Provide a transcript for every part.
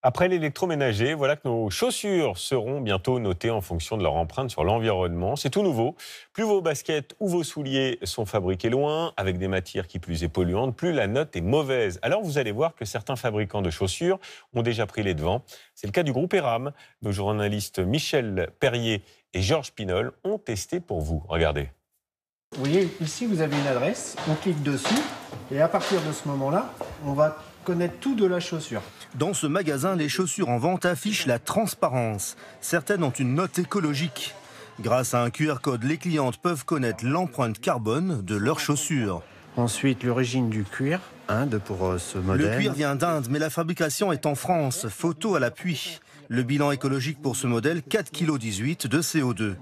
Après l'électroménager, voilà que nos chaussures seront bientôt notées en fonction de leur empreinte sur l'environnement. C'est tout nouveau. Plus vos baskets ou vos souliers sont fabriqués loin, avec des matières qui plus est polluantes, plus la note est mauvaise. Alors vous allez voir que certains fabricants de chaussures ont déjà pris les devants. C'est le cas du groupe Eram. Nos journalistes Michel Perrier et Georges Pinol ont testé pour vous. Regardez. Vous voyez, ici vous avez une adresse, on clique dessus et à partir de ce moment-là, on va connaître tout de la chaussure. Dans ce magasin, les chaussures en vente affichent la transparence. Certaines ont une note écologique. Grâce à un QR code, les clientes peuvent connaître l'empreinte carbone de leurs chaussures. Ensuite, l'origine du cuir, pour ce modèle. Le cuir vient d'Inde, mais la fabrication est en France. Photo à l'appui. Le bilan écologique pour ce modèle, 4,18 kg de CO2.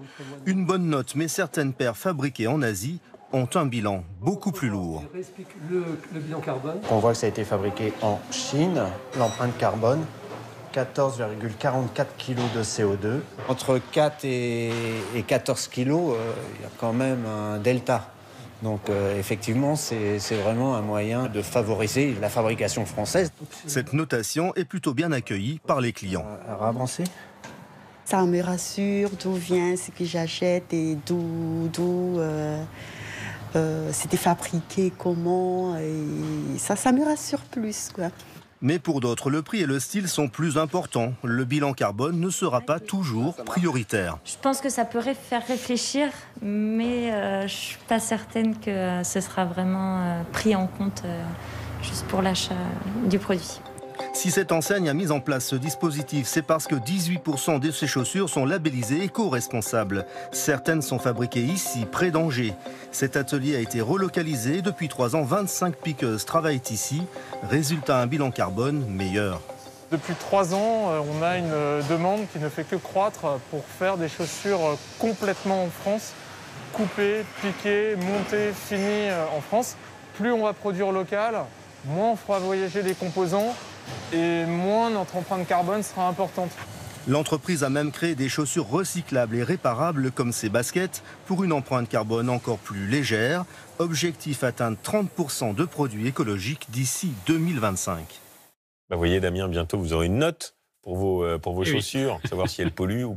Une bonne note, mais certaines paires fabriquées en Asie ont un bilan beaucoup plus lourd. Le bilan carbone. On voit que ça a été fabriqué en Chine. L'empreinte carbone, 14,44 kg de CO2. Entre 4 et 14 kg, il y a quand même un delta. Donc effectivement, c'est vraiment un moyen de favoriser la fabrication française. Cette notation est plutôt bien accueillie par les clients. Avancer. Ça me rassure d'où vient ce que j'achète et d'où c'était fabriqué, comment. Et ça me rassure plus, quoi. Mais pour d'autres, le prix et le style sont plus importants. Le bilan carbone ne sera pas toujours prioritaire. Je pense que ça pourrait faire réfléchir, mais je ne suis pas certaine que ce sera vraiment pris en compte juste pour l'achat du produit. Si cette enseigne a mis en place ce dispositif, c'est parce que 18% de ses chaussures sont labellisées éco-responsables. Certaines sont fabriquées ici, près d'Angers. Cet atelier a été relocalisé. Depuis 3 ans, 25 piqueuses travaillent ici. Résultat, un bilan carbone meilleur. Depuis 3 ans, on a une demande qui ne fait que croître pour faire des chaussures complètement en France, coupées, piquées, montées, finies en France. Plus on va produire local, moins on fera voyager les composants et moins notre empreinte carbone sera importante. L'entreprise a même créé des chaussures recyclables et réparables comme ces baskets pour une empreinte carbone encore plus légère. Objectif atteindre 30% de produits écologiques d'ici 2025. Vous voyez Damien, bientôt vous aurez une note pour vos chaussures, savoir si elles polluent ou